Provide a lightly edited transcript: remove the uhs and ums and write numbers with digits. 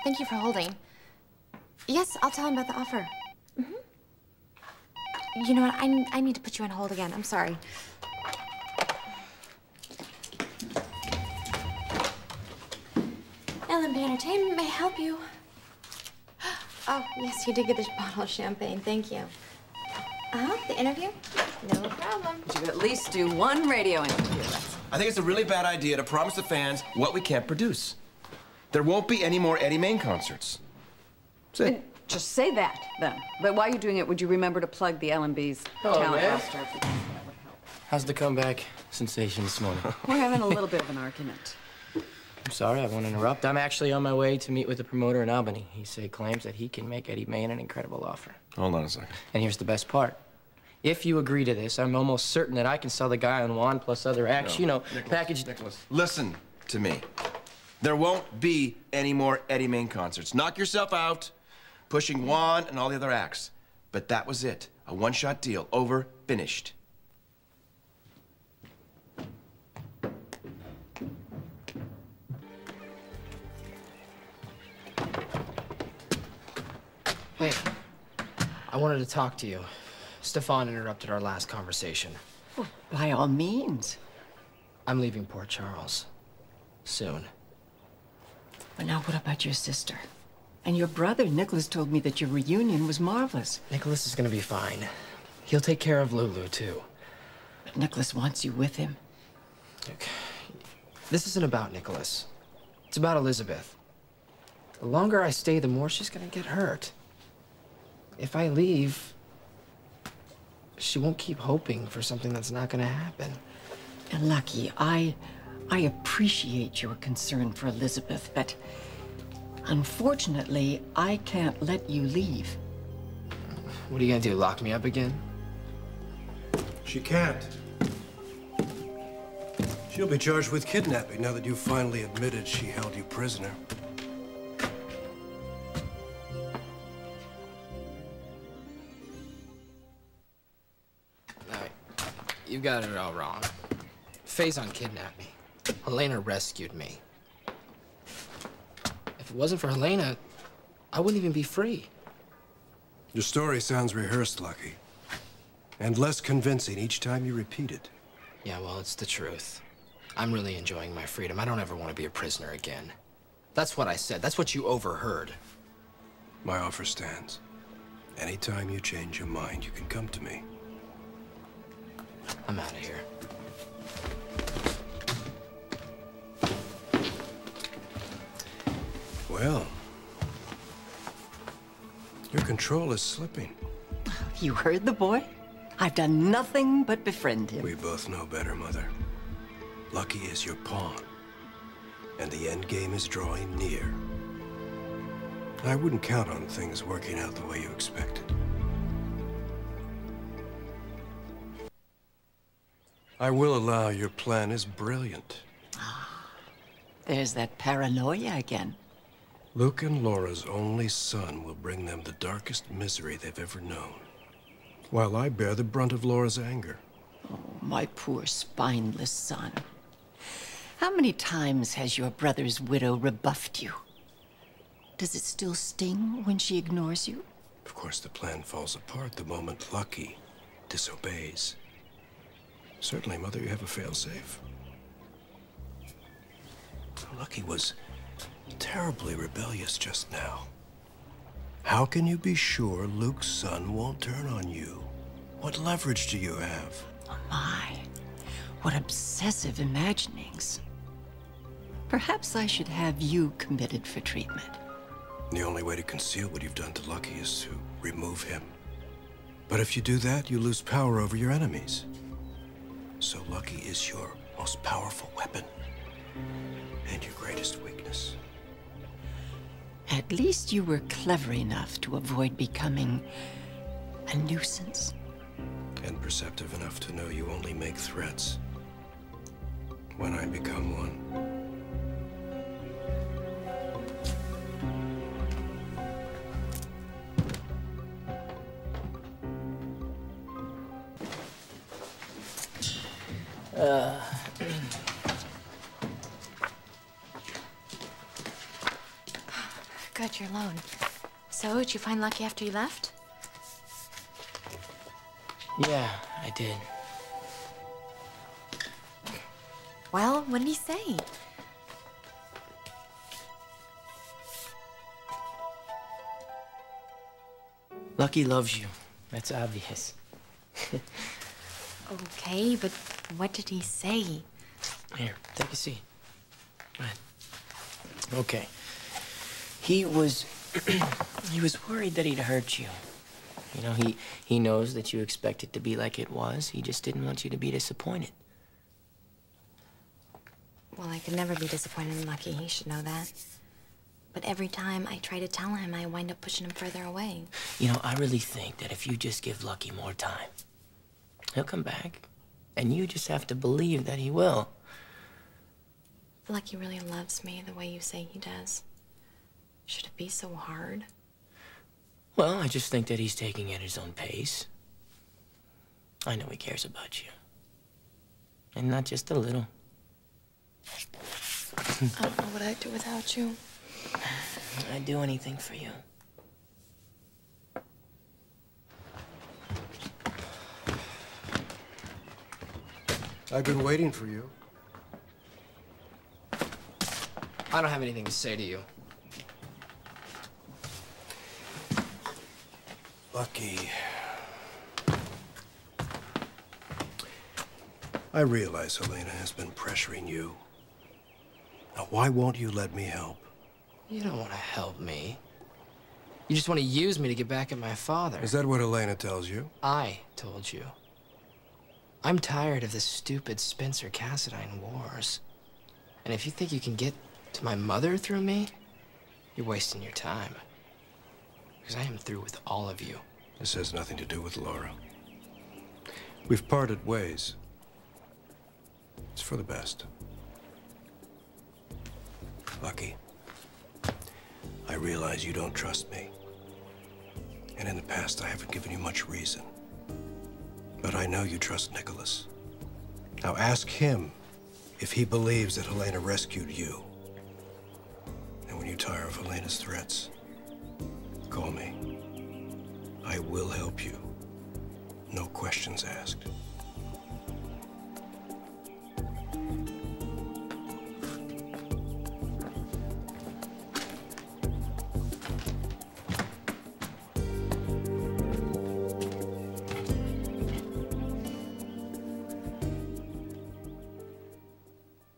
Thank you for holding. Yes, I'll tell him about the offer. You know what? I need to put you on hold again. I'm sorry. LMB Entertainment may help you. Oh, yes, you did get this bottle of champagne. Thank you. The interview? No problem. You could at least do one radio interview. I think it's a really bad idea to promise the fans what we can't produce. There won't be any more Eddie Main concerts. Say. Just say that, then. But while you're doing it, would you remember to plug the LMB's talent roster? How's the comeback sensation this morning? We're having a little bit of an argument. I'm sorry, I won't interrupt. I'm actually on my way to meet with the promoter in Albany. He claims that he can make Eddie Main an incredible offer. Hold on a second. And here's the best part. If you agree to this, I'm almost certain that I can sell the guy on Juan plus other acts, you know, packaged. Nicholas, listen to me. There won't be any more Eddie Main concerts. Knock yourself out, pushing Juan and all the other acts. But that was it. A one-shot deal. Over, finished. Hey, I wanted to talk to you. Stefan interrupted our last conversation. Well, by all means. I'm leaving Port Charles. Soon. But now what about your sister? And your brother, Nicholas, told me that your reunion was marvelous. Nicholas is gonna be fine. He'll take care of Lulu, too. But Nicholas wants you with him. Look, this isn't about Nicholas. It's about Elizabeth. The longer I stay, the more she's gonna get hurt. If I leave, she won't keep hoping for something that's not gonna happen. And Lucky, I appreciate your concern for Elizabeth, but unfortunately, I can't let you leave. What are you gonna do, lock me up again? She can't. She'll be charged with kidnapping now that you've finally admitted she held you prisoner. You got it all wrong. Faison kidnapped me. Helena rescued me. If it wasn't for Helena, I wouldn't even be free. Your story sounds rehearsed, Lucky. And less convincing each time you repeat it. Yeah, well, it's the truth. I'm really enjoying my freedom. I don't ever want to be a prisoner again. That's what I said. That's what you overheard. My offer stands. Anytime you change your mind, you can come to me. I'm out of here. Well, your control is slipping. You heard the boy? I've done nothing but befriend him. We both know better, Mother. Lucky is your pawn, and the end game is drawing near. I wouldn't count on things working out the way you expected. I will allow your plan is brilliant. There's that paranoia again. Luke and Laura's only son will bring them the darkest misery they've ever known, while I bear the brunt of Laura's anger. Oh, my poor spineless son. How many times has your brother's widow rebuffed you? Does it still sting when she ignores you? Of course, the plan falls apart the moment Lucky disobeys. Certainly, Mother, you have a failsafe. Lucky was terribly rebellious just now. How can you be sure Luke's son won't turn on you? What leverage do you have? Oh my, what obsessive imaginings. Perhaps I should have you committed for treatment. The only way to conceal what you've done to Lucky is to remove him. But if you do that, you lose power over your enemies. So Lucky is your most powerful weapon and your greatest weakness. At least you were clever enough to avoid becoming a nuisance. And perceptive enough to know you only make threats when I become one. Good, you're alone. So, did you find Lucky after you left? Yeah, I did. Well, what did he say? Lucky loves you. That's obvious. Okay, but what did he say? Here, take a seat. Go ahead. Okay. He was... he was worried that he'd hurt you. You know, he knows that you expect it to be like it was. He just didn't want you to be disappointed. Well, I could never be disappointed in Lucky. He should know that. But every time I try to tell him, I wind up pushing him further away. You know, I really think that if you just give Lucky more time, he'll come back. And you just have to believe that he will. Lucky really loves me the way you say he does. Should it be so hard? Well, I just think that he's taking it at his own pace. I know he cares about you. And not just a little. I don't know what I'd do without you. I'd do anything for you. I've been waiting for you. I don't have anything to say to you. Lucky. I realize Helena has been pressuring you. Now, why won't you let me help? You don't want to help me. You just want to use me to get back at my father. Is that what Helena tells you? I told you. I'm tired of this stupid Spencer Cassadine wars. And if you think you can get to my mother through me, you're wasting your time. Because I am through with all of you. This has nothing to do with Laura. We've parted ways. It's for the best. Lucky, I realize you don't trust me. And in the past, I haven't given you much reason. But I know you trust Nicholas. Now ask him if he believes that Helena rescued you. And when you tire of Helena's threats, call me. I will help you. No questions asked.